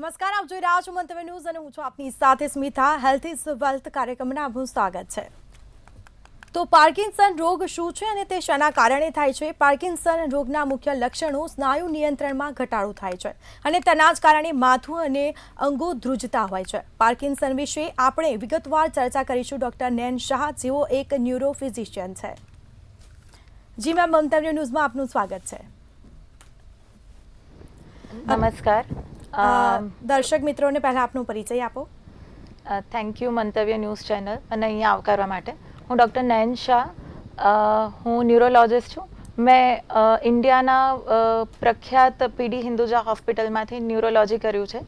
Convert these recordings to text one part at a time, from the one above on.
નમસ્કાર, આપ જોઈ રહ્યા છો મંતવ્ય ન્યૂઝ અને હું છું આપની સાથે સ્મિતા. હેલ્થ ઇઝ વેલ્થ કાર્યક્રમમાં આપનું સ્વાગત છે. તો પાર્કિન્સન રોગ શું છે અને તે શેના કારણે થાય છે? પાર્કિન્સન રોગના મુખ્ય લક્ષણો સ્નાયુ નિયંત્રણમાં ઘટાડો થાય છે અને તેના જ કારણે માથું અને અંગો ધ્રુજતા હોય છે. પાર્કિન્સન વિશે આપણે વિગતવાર ચર્ચા કરીશું ડૉક્ટર નયન શાહ, જેઓ એક ન્યુરો ફિઝિશિયન છે. જી મેમ, મંતવ્ય ન્યૂઝમાં આપનું સ્વાગત છે. નમસ્કાર. દર્શક મિત્રોને પહેલા આપનો પરિચય આપો. થેન્ક યુ મંતવ્ય ન્યૂઝ ચેનલ અને અહીંયા આવકારવા માટે. હું ડૉક્ટર નયન શાહ, હું ન્યુરોલોજિસ્ટ છું. મેં ઇન્ડિયાના પ્રખ્યાત પીડી હિન્દુજા હોસ્પિટલમાંથી ન્યુરોલોજી કર્યું છે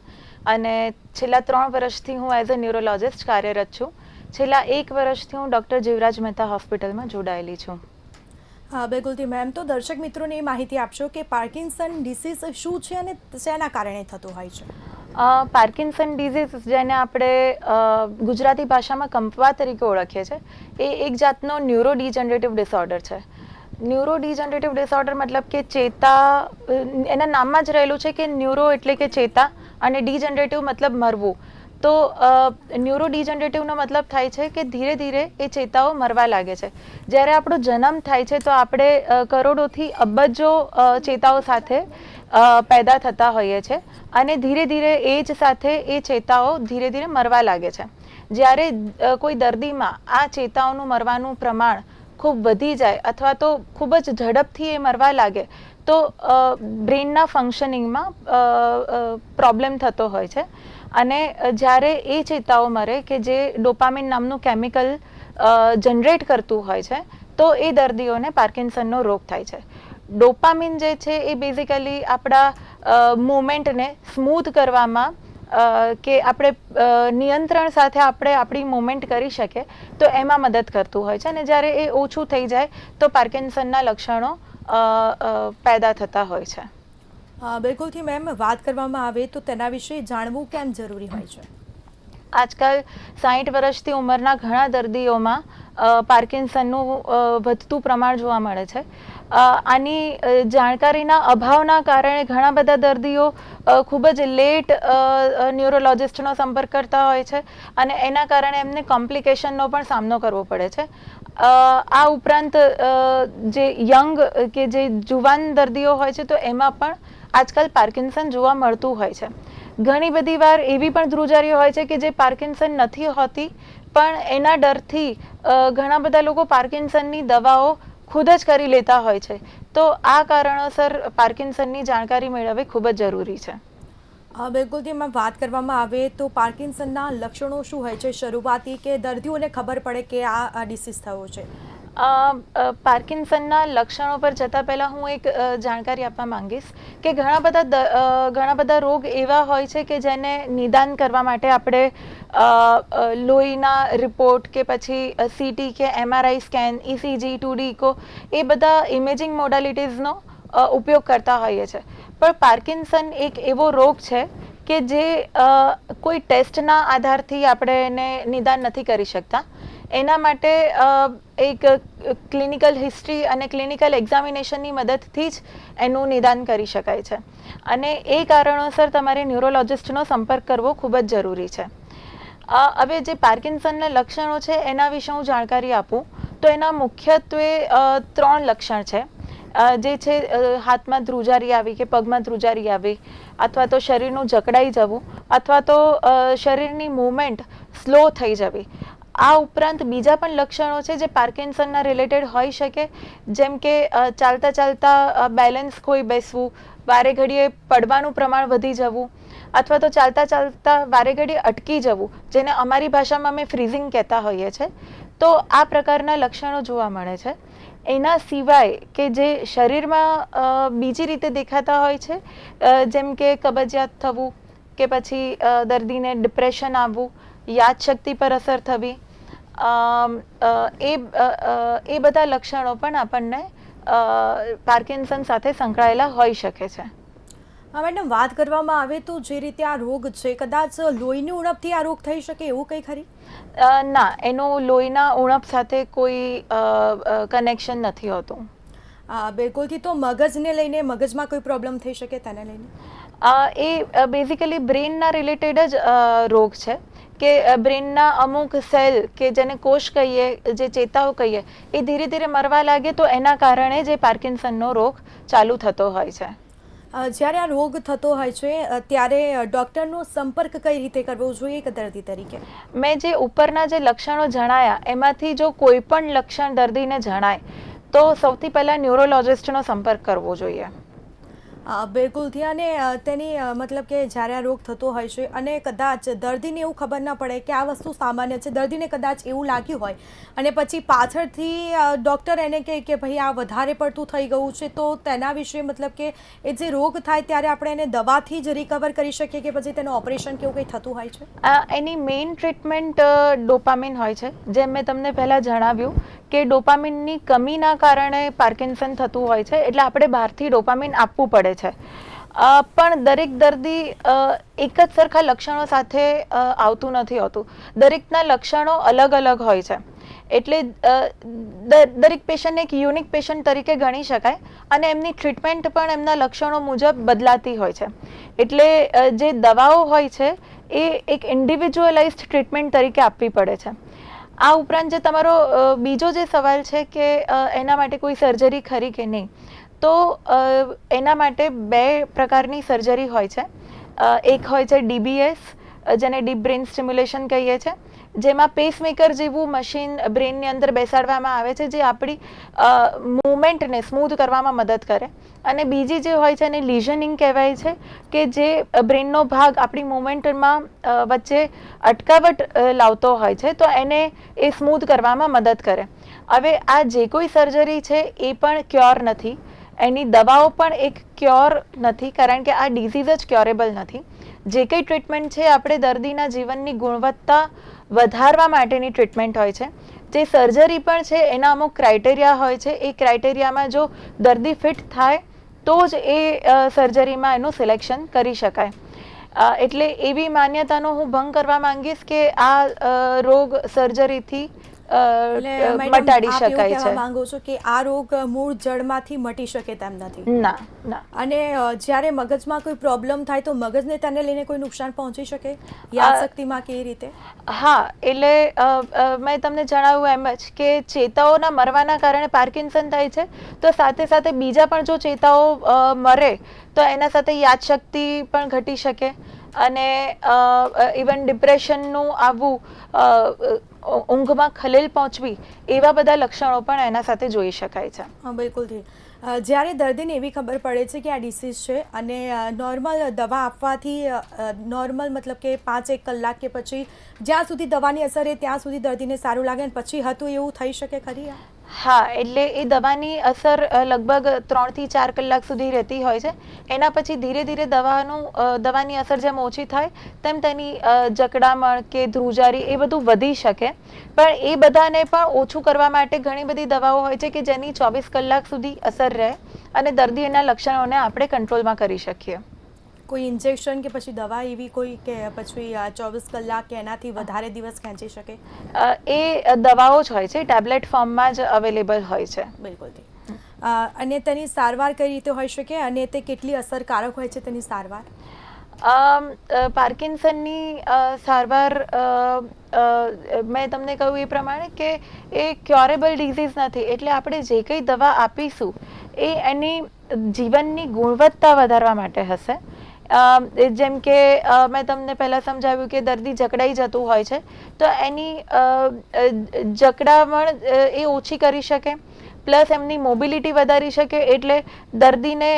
અને છેલ્લા 3 વર્ષથી હું એઝ અ ન્યુરોલોજિસ્ટ કાર્યરત છું. છેલ્લા 1 વર્ષથી હું ડૉક્ટર જીવરાજ મહેતા હોસ્પિટલમાં જોડાયેલી છું. હા, બિલકુલથી મેમ. તો દર્શક મિત્રોને એ માહિતી આપશો કે પાર્કિન્સન ડિસીઝ શું છે અને શેના કારણે થતું હોય છે? પાર્કિન્સન ડિઝીઝ, જેને આપણે ગુજરાતી ભાષામાં કંપવા તરીકે ઓળખીએ છીએ, એ એક જાતનો ન્યુરો ડિજનરેટિવ ડિસઓર્ડર છે. ન્યુરો ડિજનરેટિવ ડિસઓર્ડર મતલબ કે ચેતા, એના નામમાં જ રહેલું છે કે ન્યુરો એટલે કે ચેતા અને ડિજનરેટિવ મતલબ મરવું. તો ન્યુરો ડિજનરેટિવનો મતલબ થાય છે કે ધીરે ધીરે એ ચેતાઓ મરવા લાગે છે. જ્યારે આપણો જન્મ થાય છે તો આપણે કરોડોથી અબજો ચેતાઓ સાથે પેદા થતા હોઈએ છીએ અને ધીરે ધીરે એજ સાથે એ ચેતાઓ ધીરે ધીરે મરવા લાગે છે. જ્યારે કોઈ દર્દીમાં આ ચેતાઓનું મરવાનું પ્રમાણ ખૂબ વધી જાય અથવા તો ખૂબ જ ઝડપથી એ મરવા લાગે તો બ્રેનના ફંક્શનિંગમાં પ્રોબ્લેમ થતો હોય છે. અને જ્યારે એ ચેતાઓ મરે કે જે ડોપામિન નામનું કેમિકલ જનરેટ કરતું હોય છે તો એ દર્દીઓને પાર્કિન્સનનો રોગ થાય છે. ડોપામિન જે છે એ બેઝિકલી આપણા મુવમેન્ટને સ્મૂથ કરવામાં કે આપણે નિયંત્રણ સાથે આપણે આપણી મુવમેન્ટ કરી શકીએ તો એમાં મદદ કરતું હોય છે. અને જ્યારે એ ઓછું થઈ જાય તો પાર્કિન્સનના લક્ષણો પેદા થતા હોય છે. બિલકુલથી મેમ, વાત કરવામાં આવે તો તેના વિશે જાણવું કેમ જરૂરી હોય છે? આજકાલ 60 વર્ષથી ઉંમરના ઘણા દર્દીઓમાં પાર્કિન્સનનું વધતું પ્રમાણ જોવા મળે છે. આની જાણકારીના અભાવના કારણે ઘણા બધા દર્દીઓ ખૂબ જ લેટ ન્યુરોલોજિસ્ટનો સંપર્ક કરતા હોય છે અને એના કારણે એમને કોમ્પ્લિકેશનનો પણ સામનો કરવો પડે છે. આ ઉપરાંત જે યંગ કે જે જુવાન દર્દીઓ હોય છે તો એમાં પણ આજકાલ પાર્કિન્સન જોવા મળતું હોય છે. ઘણી બધી વાર એવી પણ ધ્રુજારીઓ હોય છે કે જે પાર્કિન્સન નથી હોતી, પણ એના ડરથી ઘણા બધા લોકો પાર્કિન્સનની દવાઓ ખુદ જ કરી લેતા હોય છે. તો આ કારણોસર પાર્કિન્સનની જાણકારી મેળવવી ખૂબ જ જરૂરી છે. બિલકુલથી એમાં વાત કરવામાં આવે તો પાર્કિન્સનના લક્ષણો શું હોય છે શરૂઆતી, કે દર્દીઓને ખબર પડે કે આ ડિસીઝ થયો છે? પાર્કિન્સનના લક્ષણો પર જતાં પહેલાં હું એક જાણકારી આપવા માંગીશ કે ઘણા બધા રોગ એવા હોય છે કે જેને નિદાન કરવા માટે આપણે લોહીના રિપોર્ટ કે પછી CT કે MRI scan, ECG, 2D echo, એ બધા ઇમેજિંગ મોડાલિટીઝનો ઉપયોગ કરતા હોઈએ છીએ. પણ પાર્કિન્સન એક એવો રોગ છે કે જે કોઈ ટેસ્ટના આધારથી આપણે એને નિદાન નથી કરી શકતા. એના માટે એક ક્લિનિકલ હિસ્ટ્રી અને ક્લિનિકલ એક્ઝામિનેશનની મદદથી જ એનું નિદાન કરી શકાય છે. અને એ કારણોસર તમારે ન્યુરોલોજિસ્ટનો સંપર્ક કરવો ખૂબ જ જરૂરી છે. હવે જે પાર્કિન્સનના લક્ષણો છે એના વિશે હું જાણકારી આપું તો એના મુખ્યત્વે 3 લક્ષણ છે. જે છે હાથમાં ધ્રુજારી આવી કે પગમાં ધ્રુજારી આવી, અથવા તો શરીરનું જકડાઈ જવું, અથવા તો શરીરની મૂવમેન્ટ સ્લો થઈ જવી. આ ઉપરાંત બીજા પણ લક્ષણો છે જે પાર્કિન્સનના રિલેટેડ હોઈ શકે, જેમ કે ચાલતા ચાલતા બેલેન્સ ખોઈ બેસવું, વારે ઘડીએ પડવાનું પ્રમાણ વધી જવું, અથવા તો ચાલતા ચાલતા વારે ઘડીએ અટકી જવું, જેને અમારી ભાષામાં અમે ફ્રીઝિંગ કહેતા હોઈએ છીએ. તો આ પ્રકારના લક્ષણો જોવા મળે છે. એના સિવાય કે જે શરીરમાં બીજી રીતે દેખાતા હોય છે, જેમ કે કબજિયાત થવું કે પછી દર્દીને ડિપ્રેશન આવવું, યાદશક્તિ પર અસર થવી, એ બધા લક્ષણો પણ આપણને પાર્કિન્સન સાથે સંકળાયેલા હોઈ શકે છે. હા મેડમ, વાત કરવામાં આવે તો જે રીતે આ રોગ છે, કદાચ લોહીની ઉણપથી આ રોગ થઈ શકે એવું કંઈ ખરી? ના, એનું લોહીના ઉણપ સાથે કોઈ કનેક્શન નથી હોતું. બિલકુલથી. તો મગજને લઈને, મગજમાં કોઈ પ્રોબ્લેમ થઈ શકે તેને લઈને? એ બેઝિકલી બ્રેનના રિલેટેડ જ રોગ છે કે બ્રેનના અમુક સેલ કે જેને કોષ કહીએ, જે ચેતાઓ કહીએ, એ ધીરે ધીરે મરવા લાગે તો એના કારણે જે પાર્કિન્સનનો રોગ ચાલુ થતો હોય છે. જ્યારે આ રોગ થતો હોય છે ત્યારે ડૉક્ટરનો સંપર્ક કઈ રીતે કરવો જોઈએ એક દર્દી તરીકે? મેં જે ઉપરના જે લક્ષણો જણાયા એમાંથી જો કોઈ પણ લક્ષણ દર્દીને જણાય તો સૌથી પહેલાં ન્યુરોલોજિસ્ટનો સંપર્ક કરવો જોઈએ. બિલકુલથી. અને તેની મતલબ કે જ્યારે આ રોગ થતો હોય છે અને કદાચ દર્દીને એવું ખબર ના પડે કે આ વસ્તુ સામાન્ય છે, દર્દીને કદાચ એવું લાગ્યું હોય અને પછી પાછળથી ડૉક્ટર એને કહે કે ભાઈ આ વધારે પડતું થઈ ગયું છે, તો તેના વિશે મતલબ કે એ જે રોગ થાય ત્યારે આપણે એને દવાથી જ રિકવર કરી શકીએ કે પછી તેનું ઓપરેશન કે એવું કંઈ થતું હોય છે? એની મેઇન ટ્રીટમેન્ટ ડોપામિન હોય છે. જેમ મેં તમને પહેલાં જણાવ્યું કે ડોપામિનની કમીના કારણે પાર્કિન્સન થતું હોય છે, એટલે આપણે બહારથી ડોપામિન આપવું પડે છે. પણ દરેક દર્દી એક જ સરખા લક્ષણો સાથે આવતું નથી હોતું. દરેકના લક્ષણો અલગ અલગ હોય છે, એટલે દરેક પેશન્ટને એક યુનિક પેશન્ટ તરીકે ગણી શકાય અને એમની ટ્રીટમેન્ટ પણ એમના લક્ષણો મુજબ બદલાતી હોય છે. એટલે જે દવાઓ હોય છે એ એક ઇન્ડિવિજ્યુઅલાઇઝ્ડ ટ્રીટમેન્ટ તરીકે આપવી પડે છે. આ ઉપરાંત જે તમારો બીજો જે સવાલ છે કે એના માટે કોઈ સર્જરી ખરી કે નહીં, તો એના માટે 2 પ્રકારની સર્જરી હોય છે. એક હોય છે DBS, જેને ડીપ બ્રેન સ્ટિમ્યુલેશન કહીએ છીએ, જેમાં પેસમેકર જેવું મશીન બ્રેનની અંદર બેસાડવામાં આવે છે જે આપણી મૂવમેન્ટને સ્મૂધ કરવામાં મદદ કરે. અને બીજી જે હોય છે એને લિઝનિંગ કહેવાય છે કે જે બ્રેનનો ભાગ આપણી મૂવમેન્ટમાં વચ્ચે અટકાવટ લાવતો હોય છે, તો એને એ સ્મૂધ કરવામાં મદદ કરે. હવે આ જે કોઈ સર્જરી છે એ પણ ક્યોર નથી, એની દવાઓ પણ એક ક્યોર નથી, કારણ કે આ ડિઝીઝ જ ક્યોરેબલ નથી. જે કંઈ ટ્રીટમેન્ટ છે આપણે દર્દીના જીવનની ગુણવત્તા વધારવા માટેની ટ્રીટમેન્ટ હોય છે. જે સર્જરી પણ છે એના અમુક ક્રાઇટેરિયા હોય છે. એ ક્રાઇટેરિયામાં જો દર્દી ફિટ થાય તો જ એ સર્જરીમાં એનું સિલેક્શન કરી શકાય. એટલે એવી માન્યતાનો હું ભંગ કરવા માંગીશ કે આ રોગ સર્જરીથી મટાડી શકાય છે. માંગો છો કે આ રોગ મૂળ જડમાંથી મટી શકે તેમ નથી? ના, ના. અને જ્યારે મગજમાં કોઈ પ્રોબ્લેમ થાય તો મગજને તેને લઈને કોઈ નુકસાન પહોંચી શકે યાદશક્તિમાં કે એ રીતે? હા, એટલે મેં તમને જણાવ્યું એમ જ કે ચેતાઓના મરવાના કારણે પાર્કિન્સન થાય છે, તો સાથે સાથે બીજા પણ જો ચેતાઓ મરે તો એના સાથે યાદશક્તિ પણ ઘટી શકે અને ઇવન ડિપ્રેશનનું આવવું, ઊંઘમાં ખલેલ પહોંચવી, એવા બધા લક્ષણો પણ એના સાથે જોઈ શકાય છે. બિલકુલથી. જ્યારે દર્દીને એવી ખબર પડે છે કે આ ડિસીઝ છે અને નોર્મલ દવા આપવાથી નોર્મલ મતલબ કે 5-1 કલાક કે પછી જ્યાં સુધી દવાની અસર એ ત્યાં સુધી દર્દીને સારું લાગે અને પછી હતું એવું થઈ શકે ખરી? હા, એટલે એ દવાની અસર લગભગ 3 થી 4 કલાક સુધી રહેતી હોય છે. એના પછી ધીરે ધીરે દવાની અસર જેમ ઓછી થાય તેમ તેની જકડામણ કે ધ્રુજારી એ બધું વધી શકે. પણ એ બધાને પણ ઓછું કરવા માટે ઘણી બધી દવાઓ હોય છે કે જેની 24 કલાક સુધી અસર રહે અને દર્દીના લક્ષણોને આપણે કંટ્રોલમાં કરી શકીએ. કોઈ ઇન્જેક્શન કે પછી દવા એવી કોઈ કે પછી 24 કલાક કે એનાથી વધારે દિવસ ખેંચી શકે? એ દવાઓ જ હોય છે, ટેબ્લેટ ફોર્મમાં જ અવેલેબલ હોય છે. બિલકુલથી. અને તેની સારવાર કઈ રીતે હોઈ શકે અને તે કેટલી અસરકારક હોય છે તેની સારવાર? પાર્કિન્સનની સારવાર મેં તમને કહ્યું એ પ્રમાણે કે એ ક્યોરેબલ ડિઝીઝ નથી, એટલે આપણે જે કંઈ દવા આપીશું એ એની જીવનની ગુણવત્તા વધારવા માટે હશે. જેમ કે મેં તમને પહેલાં સમજાવ્યું કે દર્દી જકડાઈ જતું હોય છે તો એની જકડામણ એ ઓછી કરી શકે, પ્લસ એમની મોબિલિટી વધારી શકે. એટલે દર્દીને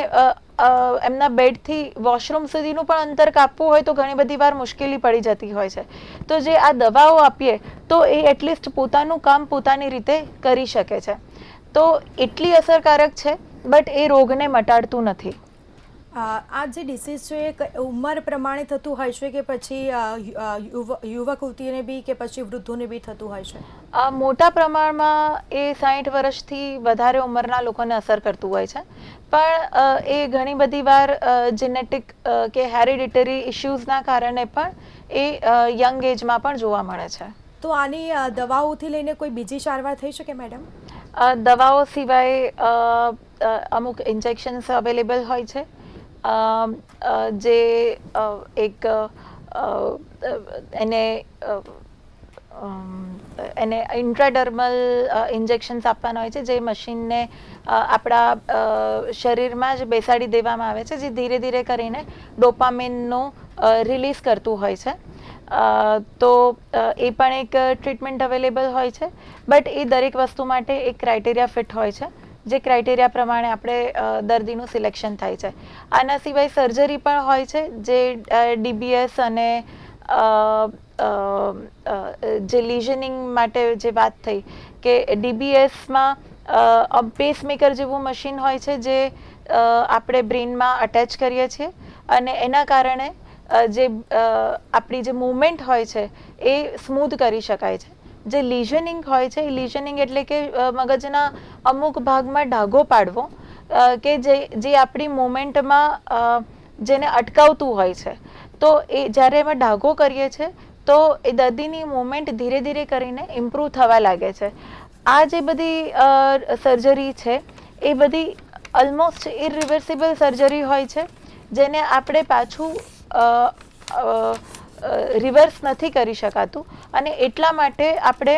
એમના બેડથી વોશરૂમ સુધીનું પણ અંતર કાપવું હોય તો ઘણી બધી વાર મુશ્કેલી પડી જતી હોય છે. તો જે આ દવાઓ આપીએ તો એ એટલીસ્ટ પોતાનું કામ પોતાની રીતે કરી શકે છે. તો એટલી અસરકારક છે, બટ એ રોગને મટાડતું નથી. આ જે ડિસીઝ છે એ ઉંમર પ્રમાણે થતું હોય છે કે પછી યુવક યુવતીને બી કે પછી વૃદ્ધોને બી થતું હોય છે? મોટા પ્રમાણમાં એ 60 વર્ષથી વધારે ઉંમરના લોકોને અસર કરતું હોય છે, પણ એ ઘણી બધી વાર જેનેટિક કે હેરિડિટરી ઇશ્યુઝના કારણે પણ એ યંગ એજમાં પણ જોવા મળે છે. તો આની દવાઓથી લઈને કોઈ બીજી સારવાર થઈ શકે મેડમ? દવાઓ સિવાય અમુક ઇન્જેક્શન્સ અવેલેબલ હોય છે, જે એક એને એને ઇન્ટ્રાડર્મલ ઇન્જેક્શન્સ આપવાના હોય છે, જે મશીનને આપણા શરીરમાં જ બેસાડી દેવામાં આવે છે, જે ધીરે ધીરે કરીને ડોપામિનનું રિલીઝ કરતું હોય છે. તો એ પણ એક ટ્રીટમેન્ટ અવેલેબલ હોય છે, બટ એ દરેક વસ્તુ માટે એક ક્રાઇટેરિયા ફિટ હોય છે, જે ક્રાઇટેરિયા પ્રમાણે આપણે દર્દીનું સિલેક્શન થાય છે. આના સિવાય સર્જરી પણ હોય છે, જે ડીબીએસ અને જે લિઝનિંગ માટે જે વાત થઈ કે ડીબીએસમાં પેસમેકર જેવું મશીન હોય છે, જે આપણે બ્રેનમાં અટેચ કરીએ છીએ અને એના કારણે જે આપણી જે મૂવમેન્ટ હોય છે એ સ્મૂથ કરી શકાય છે. જે લિઝનિંગ હોય છે, એ લિઝનિંગ એટલે કે મગજના અમુક ભાગમાં ડાઘો પાડવો, કે જે આપણી મૂવમેન્ટમાં જેને અટકાવતું હોય છે. તો એ જ્યારે એમાં ડાઘો કરીએ છીએ તો એ દર્દીની મૂવમેન્ટ ધીરે ધીરે કરીને ઇમ્પ્રૂવ થવા લાગે છે. આ જે બધી સર્જરી છે એ બધી ઓલમોસ્ટ ઇરિવર્સિબલ સર્જરી હોય છે, જેને આપણે પાછું રિવર્સ નથી કરી શકાતું, અને એટલા માટે આપણે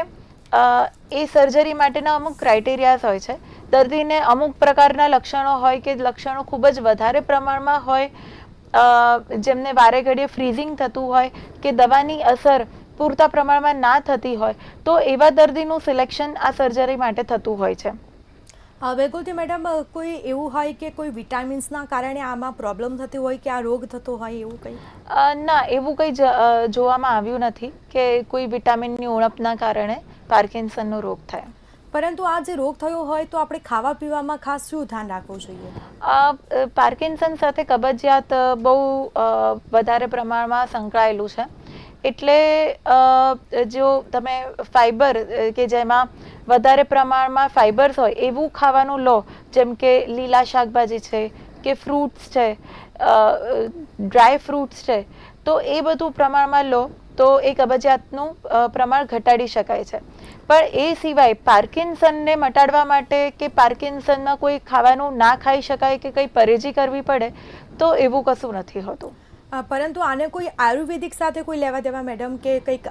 એ સર્જરી માટેના અમુક ક્રાઇટેરિયાઝ હોય છે. દર્દીને અમુક પ્રકારના લક્ષણો હોય કે લક્ષણો ખૂબ જ વધારે પ્રમાણમાં હોય, જેમને વારે ઘડીએ ફ્રીઝિંગ થતું હોય કે દવાની અસર પૂરતા પ્રમાણમાં ના થતી હોય, તો એવા દર્દીનું સિલેક્શન આ સર્જરી માટે થતું હોય છે. બિલકુલથી મેડમ, કોઈ એવું હોય કે કોઈ વિટામિન્સના કારણે આમાં પ્રોબ્લેમ થતી હોય કે આ રોગ થતો હોય એવું કંઈ? ના, એવું કંઈ જોવામાં આવ્યું નથી કે કોઈ વિટામિનની ઉણપના કારણે પાર્કિન્સનનો રોગ થાય. પરંતુ આ જે રોગ થયો હોય તો આપણે ખાવા પીવામાં ખાસ શું ધ્યાન રાખવું જોઈએ? પાર્કિન્સન સાથે કબજિયાત બહુ વધારે પ્રમાણમાં સંકળાયેલું છે. એટલે જો તમે ફાઈબર કે જેમાં વધારે પ્રમાણમાં ફાઈબર્સ હોય એવું ખાવાનું લો, જેમ કે લીલા શાકભાજી છે કે ફ્રૂટ્સ છે, ડ્રાય ફ્રૂટ્સ છે, તો એ બધું પ્રમાણમાં લો તો એ કબજિયાતનું પ્રમાણ ઘટાડી શકાય છે. પણ એ સિવાય પાર્કિન્સનને મટાડવા માટે કે પાર્કિન્સનમાં કોઈ ખાવાનું ના ખાઈ શકાય કે કંઈ પરેજી કરવી પડે, તો એવું કશું નથી હોતું. પરંતુ આને કોઈ આયુર્વેદિક સાથે કોઈ લેવા દેવા મેડમ, કે કંઈક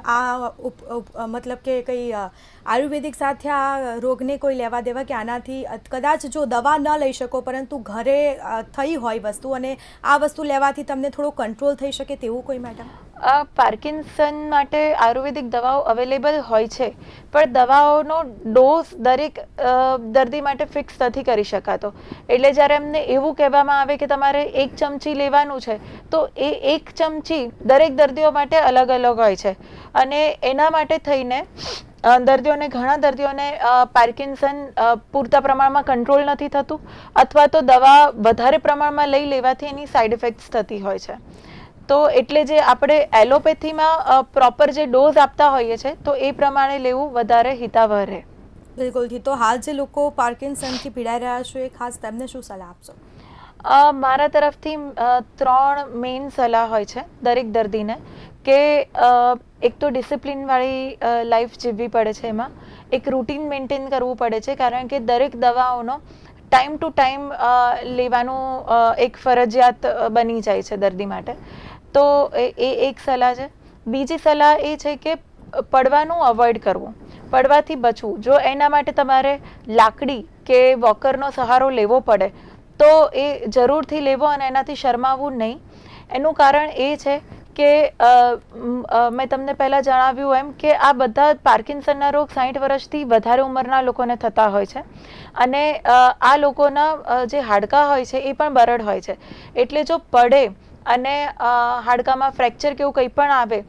મતલબ કે કંઈ આયુર્વેદિક સાથે આ રોગને કોઈ લેવા દેવા, કે આનાથી કદાચ જો દવા ન લઈ શકો પરંતુ ઘરે થઈ હોય વસ્તુ અને આ વસ્તુ લેવાથી તમને થોડો કંટ્રોલ થઈ શકે તેવું કોઈ મેડમ? પાર્કિન્સન માટે આયુર્વેદિક દવાઓ અવેલેબલ હોય છે, પણ દવાઓનો ડોઝ દરેક દર્દી માટે ફિક્સ નથી કરી શકાતો. એટલે જ્યારે એમને એવું કહેવામાં આવે કે તમારે 1 ચમચી લેવાનું છે, તો એ 1 ચમચી દરેક દર્દીઓ માટે અલગ અલગ હોય છે, અને એના માટે થઈને ઘણા દર્દીઓને પાર્કિન્સન પૂરતા પ્રમાણમાં કંટ્રોલ નથી થતું, અથવા તો દવા વધારે પ્રમાણમાં લઈ લેવાથી એની સાઇડ ઇફેક્ટ્સ થતી હોય છે. તો એટલે જે આપણે એલોપેથીમાં પ્રોપર જે ડોઝ આપતા હોઈએ છીએ, તો એ પ્રમાણે લેવું વધારે હિતાવહ રહે. બિલકુલથી. તો હાલ જે લોકો પાર્કિન્સનથી પીડાઈ રહ્યા છે, ખાસ તેમને શું સલાહ આપશો? મારા તરફથી 3 મેઇન સલાહ હોય છે દરેક દર્દીને, કે એક તો ડિસિપ્લિનવાળી લાઈફ જીવવી પડે છે, એમાં એક રૂટીન મેન્ટેન કરવું પડે છે, કારણ કે દરેક દવાઓનો ટાઈમ ટુ ટાઈમ લેવાનું એક ફરજિયાત બની જાય છે દર્દી માટે. તો એ એક સલાહ છે. બીજી સલાહ એ છે કે પડવાનું અવોઇડ કરવું, પડવાથી બચવું. જો એના માટે તમારે લાકડી કે વોકરનો સહારો લેવો પડે તો એ જરૂરથી લેવો અને એનાથી શરમાવવું નહીં. એનું કારણ એ છે કે મેં તમને પહેલાં જણાવ્યું એમ કે આ બધા પાર્કિન્સનના રોગ 60 વર્ષથી વધારે ઉંમરના લોકોને થતા હોય છે, અને આ લોકોના જે હાડકાં હોય છે એ પણ બરડ હોય છે. એટલે જો પડે અને હાડકામાં ફ્રેક્ચર કે એવું કંઈ પણ આવે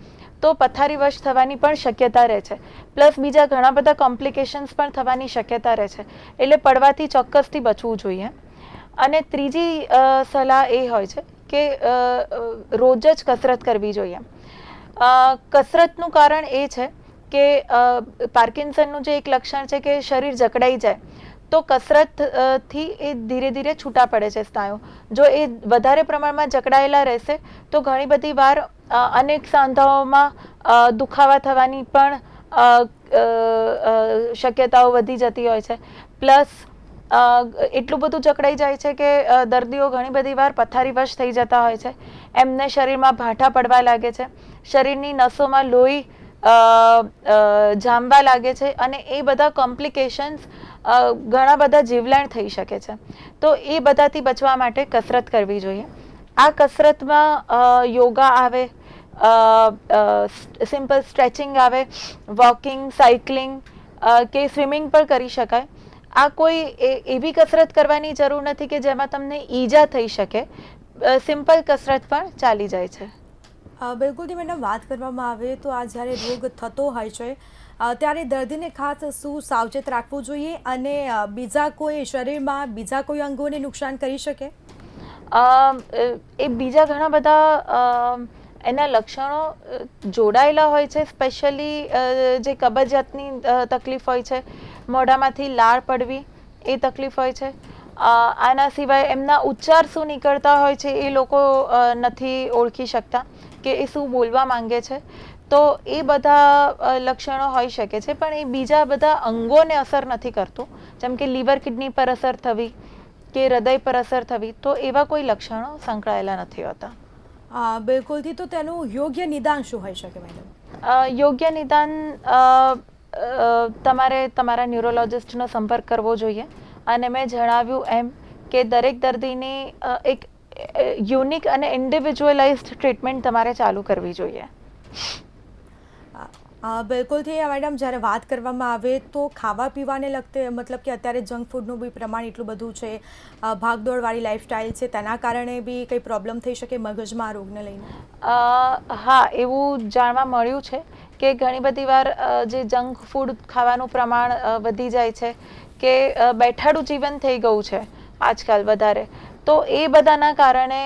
તો પથારીવશ થવાની પણ શક્યતા રહે છે, પ્લસ બીજા ઘણા બધા કોમ્પ્લિકેશન્સ પણ થવાની શક્યતા રહે છે. એટલે પડવાથી ચોક્કસથી બચવું જોઈએ. અને ત્રીજી સલાહ એ હોય છે કે રોજ જ કસરત કરવી જોઈએ. કસરતનું કારણ એ છે કે પાર્કિન્સનનું જે એક લક્ષણ છે કે શરીર જકડાઈ જાય, તો કસરતથી એ ધીરે ધીરે છૂટા પડે છે સ્નાયુ. જો એ વધારે પ્રમાણમાં જકડાયેલા રહેશે તો ઘણી બધી વાર અનેક સાંધાઓમાં દુખાવા થવાની પણ શક્યતાઓ વધી જતી હોય છે. પ્લસ એટલું બધું જકડાઈ જાય છે કે દર્દીઓ ઘણી બધી વાર પથારીવશ થઈ જતા હોય છે. એમને શરીરમાં ભાંઠા પડવા લાગે છે, શરીરની નસોમાં લોહી જામવા લાગે છે અને એ બધા કોમ્પ્લિકેશન્સ ઘણા બધા જીવલેણ થઈ શકે છે. તો એ બધાથી બચવા માટે કસરત કરવી જોઈએ. આ કસરતમાં યોગા આવે, સિમ્પલ સ્ટ્રેચિંગ આવે, વોકિંગ, સાયકલિંગ કે સ્વિમિંગ પણ કરી શકાય. આ કોઈ એવી કસરત કરવાની જરૂર નથી કે જેમાં તમને ઈજા થઈ શકે. સિમ્પલ કસરત પણ ચાલી જાય છે. બિલકુલથી મેડમ, વાત કરવામાં આવે તો આ જ્યારે રોગ થતો હોય છે ત્યારે દર્દીને ખાસ શું સાવચેત રાખવું જોઈએ અને બીજા કોઈ શરીરમાં બીજા કોઈ અંગોને નુકસાન કરી શકે? એ બીજા ઘણા બધા એના લક્ષણો જોડાયેલા હોય છે. સ્પેશિયલી જે કબજિયાતની તકલીફ હોય છે, મોઢામાંથી લાળ પડવી એ તકલીફ હોય છે. આના સિવાય એમના ઉચ્ચાર શું નીકળતા હોય છે એ લોકો નથી ઓળખી શકતા કે એ શું બોલવા માંગે છે. તો એ બધા લક્ષણો હોઈ શકે છે, પણ એ બીજા બધા અંગોને અસર નથી કરતું, જેમ કે લીવર કિડની પર અસર થવી કે હૃદય પર અસર થવી. તો એવા કોઈ લક્ષણો સંકળાયેલા નથી હોતા. બિલકુલથી. તો તેનું યોગ્ય નિદાન શું હોઈ શકે મેડમ? યોગ્ય નિદાન તમારે તમારા ન્યુરોલોજિસ્ટનો સંપર્ક કરવો જોઈએ. અને મેં જણાવ્યું એમ કે દરેક દર્દીની એક યુનિક અને ઇન્ડિવિજ્યુઅલાઇઝ્ડ ટ્રીટમેન્ટ તમારે ચાલુ કરવી જોઈએ. બિલકુલથી મેડમ, જ્યારે વાત કરવામાં આવે તો ખાવા પીવાને લગતે, મતલબ કે અત્યારે જંક ફૂડનું બી પ્રમાણ એટલું બધું છે, ભાગદોડવાળી લાઈફસ્ટાઈલ છે, તેના કારણે બી કંઈ પ્રોબ્લેમ થઈ શકે મગજમાં આ રોગને લઈને? હા, એવું જાણવા મળ્યું છે કે ઘણી બધી વાર જે જંક ફૂડ ખાવાનું પ્રમાણ વધી જાય છે કે બેઠાડું જીવન થઈ ગયું છે આજકાલ વધારે. તો એ બધાના કારણે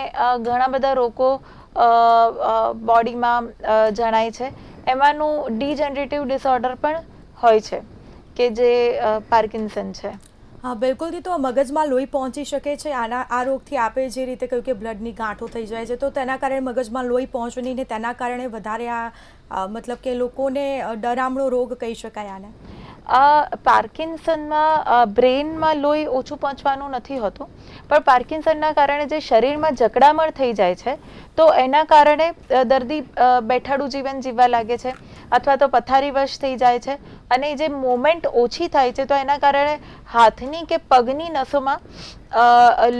ઘણા બધા રોગો બોડીમાં જણાય છે. એમાંનું ડીજનરેટિવ ડિસઓર્ડર પણ હોય છે કે જે પાર્કિન્સન છે. હા, બિલકુલથી. તો મગજમાં લોહી પહોંચી શકે છે આ રોગથી? આપે જે રીતે કહ્યું કે બ્લડની ગાંઠો થઈ જાય છે, તો તેના કારણે મગજમાં લોહી પહોંચવાની ને તેના કારણે વધારે મતલબ કે લોકોને ડરામણો રોગ કહી શકાય આને? પાર્કિન્સનમાં બ્રેઇનમાં લોહી ઓછું પહોંચવાનું નથી હોતું, પણ પાર્કિન્સનના કારણે જે શરીરમાં જકડામણ થઈ જાય છે, તો એના કારણે દર્દી બેઠાડું જીવન જીવવા લાગે છે અથવા તો પથારીવશ થઈ જાય છે. અને જે મોમેન્ટ ઓછી થાય છે, તો એના કારણે હાથની કે પગની નસોમાં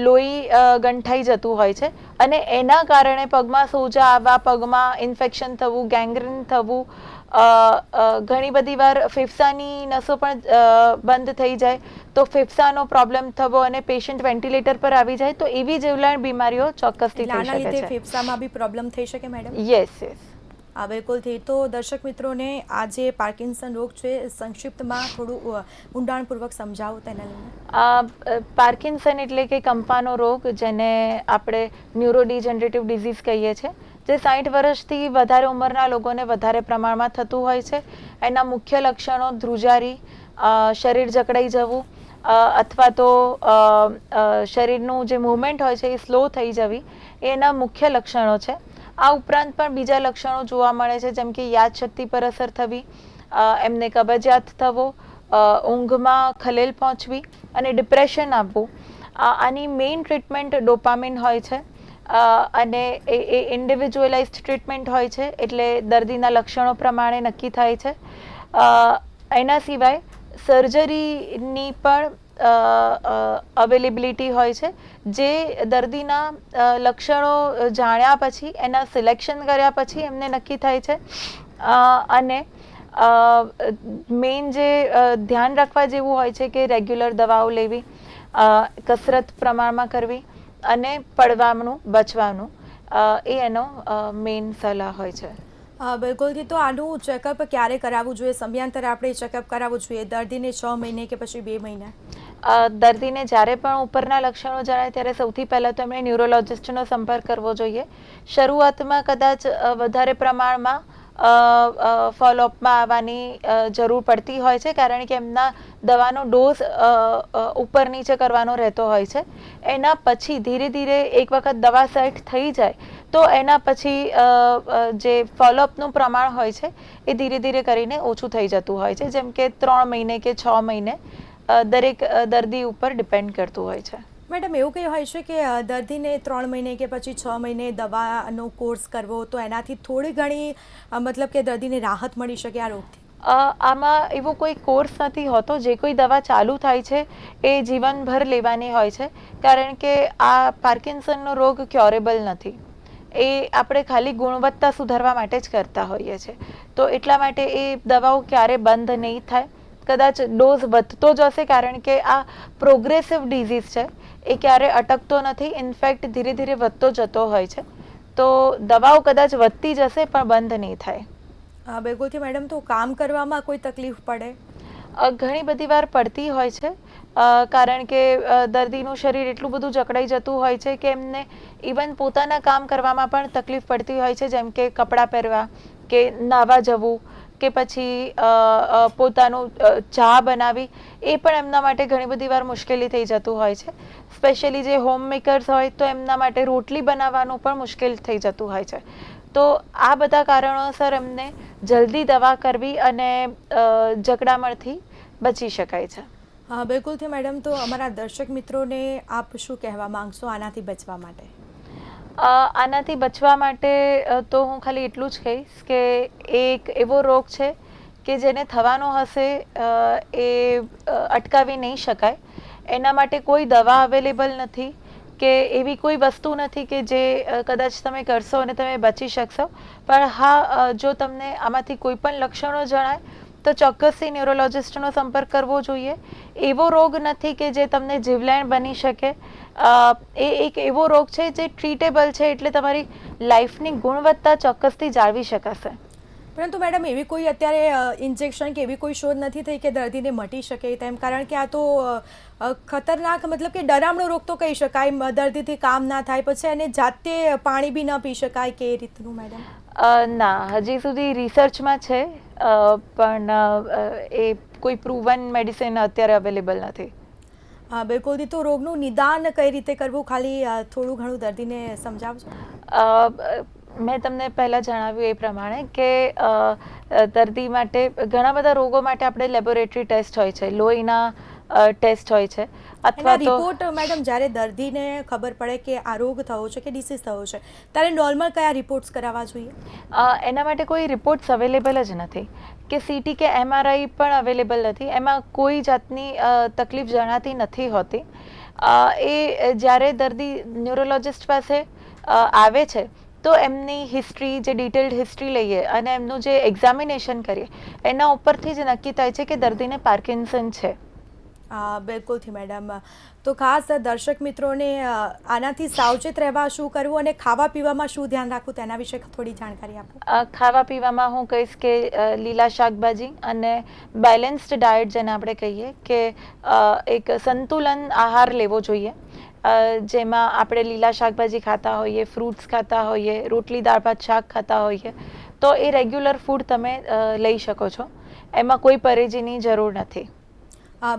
લોહી ગંઠાઈ જતું હોય છે અને એના કારણે પગમાં સોજા આવવા, પગમાં ઇન્ફેક્શન થવું, ગેંગ્રીન થવું, ઘણી બધી વાર ફેફસાની નસો પણ બંધ થઈ જાય, તો ફેફસાનો પ્રોબ્લેમ થવો અને પેશન્ટ વેન્ટિલેટર પર આવી જાય. તો એવી જીવલેણ બીમારીઓ ચોક્કસથી થઈ આના શકે લીધે છે. ફેફસામાં બી પ્રોબ્લેમ થઈ શકે મેડમ? યસ. બિલકુલથી. તો દર્શક મિત્રોને આ જે પાર્કિન્સન રોગ છે, સંક્ષિપ્તમાં થોડું ઊંડાણપૂર્વક સમજાવો તેના લઈને. પાર્કિન્સન એટલે કે કંપાનો રોગ, જેને આપણે ન્યુરોડીજનરેટિવ ડિઝીઝ કહીએ છીએ, જે 60 વર્ષથી વધારે ઉંમરના લોકોને વધારે પ્રમાણમાં થતું હોય છે. એના મુખ્ય લક્ષણો ધ્રુજારી, શરીર જકડાઈ જવું અથવા તો શરીરનું જે મૂવમેન્ટ હોય છે એ સ્લો થઈ જવી, એના મુખ્ય લક્ષણો છે. આ ઉપરાંત પણ બીજા લક્ષણો જોવા મળે છે, જેમ કે યાદશક્તિ પર અસર થવી, એમને કબજિયાત થવો, ઊંઘમાં ખલેલ પહોંચવી અને ડિપ્રેશન આવવું. આની મેઇન ટ્રીટમેન્ટ ડોપામિન હોય છે અને એ ઇન્ડિવિજ્યુઅલાઇઝ્ડ ટ્રીટમેન્ટ હોય છે, એટલે દર્દીના લક્ષણો પ્રમાણે નક્કી થાય છે. એના સિવાય સર્જરીની પણ અવેલેબિલિટી હોય છે, જે દર્દીના લક્ષણો જાણ્યા પછી, એના સિલેક્શન કર્યા પછી એમને નક્કી થાય છે. અને મેઇન જે ધ્યાન રાખવા જેવું હોય છે કે રેગ્યુલર દવાઓ લેવી, કસરત પ્રમાણમાં કરવી અને પડવાનું બચવાનું, એ એનો મેઇન સલાહ હોય છે. બિલકુલથી. તો આનું ચેકઅપ ક્યારે કરાવવું જોઈએ? સમયાંતરે આપણે ચેકઅપ કરાવવું જોઈએ દર્દીને 6 મહિને કે પછી 2 મહિને? દર્દીને જ્યારે પણ ઉપરના લક્ષણો જણાય ત્યારે સૌથી પહેલાં તો એમણે ન્યુરોલોજિસ્ટનો સંપર્ક કરવો જોઈએ. શરૂઆતમાં કદાચ વધારે પ્રમાણમાં ફોલોઅપમાં આવવાની જરૂર પડતી હોય છે, કારણ કે એમના દવાનો ડોઝ ઉપર નીચે કરવાનો રહેતો હોય છે. એના પછી ધીરે ધીરે એક વખત દવા સેટ થઈ જાય તો એના પછી જે ફોલોઅપનું પ્રમાણ હોય છે એ ધીરે ધીરે કરીને ઓછું થઈ જતું હોય છે, જેમ કે 3 મહિને કે 6 મહિને દરેક દર્દી ઉપર ડિપેન્ડ કરતું હોય છે. મેડમ, એવું કંઈ હોય છે કે દર્દીને 3 મહિને કે પછી 6 મહિને દવાનો કોર્સ કરવો તો એનાથી થોડી ઘણી મતલબ કે દર્દીને રાહત મળી શકે આ રોગથી? આમાં એવો કોઈ કોર્સ નથી હોતો. જે કોઈ દવા ચાલુ થાય છે એ જીવનભર લેવાની હોય છે, કારણ કે આ પાર્કિન્સનનો રોગ ક્યોરેબલ નથી. એ આપણે ખાલી ગુણવત્તા સુધારવા માટે જ કરતા હોઈએ છીએ. તો એટલા માટે એ દવાઓ ક્યારે બંધ નહીં થાય. કદાચ ડોઝ વધતો જશે, કારણ કે આ પ્રોગ્રેસિવ ડિઝીઝ છે, એ ક્યારે અટકતો નથી. ઇનફેક્ટ ધીરે ધીરે વધતો જતો હોય છે. તો દવાઓ કદાચ વધતી જશે પણ બંધ નહીં થાય. બિલકુલથી મેડમ. તો કામ કરવામાં કોઈ તકલીફ પડે? ઘણી બધી વાર પડતી હોય છે, કારણ કે દર્દીનું શરીર એટલું બધું જકડાઈ જતું હોય છે કે એમને ઇવન પોતાના કામ કરવામાં પણ તકલીફ પડતી હોય છે, જેમ કે કપડાં પહેરવા કે નાહવા જવું કે પછી પોતાનું ચા બનાવી, એ પણ એમના માટે ઘણી બધી વાર મુશ્કેલી થઈ જતું હોય છે. સ્પેશિયલી જે હોમ મેકર્સ હોય તો એમના માટે રોટલી બનાવવાનું પણ મુશ્કેલ થઈ જતું હોય છે. તો આ બધા કારણોસર એમને જલ્દી દવા કરવી અને જકડામણથી બચી શકાય છે. બિલકુલથી મેડમ. તો અમારા દર્શક મિત્રોને આપ શું કહેવા માંગશો આનાથી બચવા માટે? આનાથી બચવા માટે તો હું ખાલી એટલું જ કહીશ કે એક એવો રોગ છે કે જેને થવાનો હશે એ અટકાવી નહીં શકાય. એના માટે કોઈ દવા અવેલેબલ નથી કે એવી કોઈ વસ્તુ નથી કે જે કદાચ તમે કરશો અને તમે બચી શકશો. પણ હા, જો તમને આમાંથી કોઈ પણ લક્ષણો જણાય તો ચોક્કસથી ન્યુરોલોજિસ્ટનો સંપર્ક કરવો જોઈએ. એવો રોગ નથી કે જે તમને જીવલેણ બની શકે. એ એક એવો રોગ છે જે ટ્રીટેબલ છે, એટલે તમારી લાઈફની ગુણવત્તા ચોક્કસથી જાળવી શકાશે. પરંતુ મેડમ, એવી કોઈ અત્યારે ઇન્જેક્શન કે એવી કોઈ શોધ નથી થઈ કે દર્દીને મટી શકે તેમ? કારણ કે આ તો ખતરનાક, મતલબ કે ડરામણો રોગ તો કહી શકાય. દર્દીથી કામ ના થાય, પછી એને જાતે પાણી બી ન પી શકાય કે એ રીતનું મેડમ? ના, હજી સુધી રિસર્ચમાં છે, પણ એ કોઈ પ્રૂવન મેડિસિન અત્યારે અવેલેબલ નથી. બિલકુલ. તો રોગનું નિદાન કઈ રીતે કરવું, ખાલી થોડું ઘણું દર્દીને સમજાવજો. મેં તમને પહેલાં જણાવ્યું એ પ્રમાણે કે દર્દી માટે ઘણા બધા રોગો માટે આપણે લેબોરેટરી ટેસ્ટ હોય છે, લોહીના ટેસ્ટ હોય છે, અથવા તો રિપોર્ટ મેડમ જ્યારે દર્દીને ખબર પડે કે આ રોગ થયો છે કે ડિસીઝ થયો છે, ત્યારે નોર્મલ કયા રિપોર્ટ્સ કરાવવા જોઈએ? એના માટે કોઈ રિપોર્ટ્સ અવેલેબલ જ નથી, કે સીટી કે MRI પણ અવેલેબલ નથી. એમાં કોઈ જાતની તકલીફ જણાતી નથી હોતી. એ જ્યારે દર્દી ન્યુરોલોજિસ્ટ પાસે આવે છે તો એમની હિસ્ટ્રી, જે ડિટેલ્ડ હિસ્ટ્રી લઈએ અને એમનું જે એક્ઝામિનેશન કરીએ, એના ઉપરથી જ નક્કી થાય છે કે દર્દીને પાર્કિન્સન છે. બિલકુલથી મેડમ. તો ખાસ દર્શક મિત્રોને આનાથી સાવચેત રહેવા શું કરવું અને ખાવા પીવામાં શું ધ્યાન રાખવું તેના વિશે થોડી જાણકારી આપો. ખાવા પીવામાં હું કહીશ કે લીલા શાકભાજી અને બેલેન્સ્ડ ડાયટ, જેને આપણે કહીએ કે એક સંતુલન આહાર લેવો જોઈએ, જેમાં આપણે લીલા શાકભાજી ખાતા હોઈએ, ફ્રૂટ્સ ખાતા હોઈએ, રોટલી દાળ ભાત શાક ખાતા હોઈએ, તો એ રેગ્યુલર ફૂડ તમે લઈ શકો છો. એમાં કોઈ પરેજીની જરૂર નથી.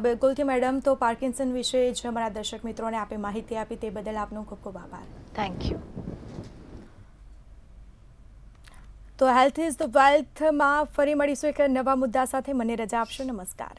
બિલકુલથી મેડમ. તો પાર્કિન્સન વિશે જ અમારા દર્શક મિત્રોને આપે માહિતી આપી, તે બદલ આપનો ખૂબ ખૂબ આભાર. Thank you. તો હેલ્થ ઇઝ ધ વેલ્થમાં ફરી મળીશું એક નવા મુદ્દા સાથે. મને રજા આપશો. નમસ્કાર.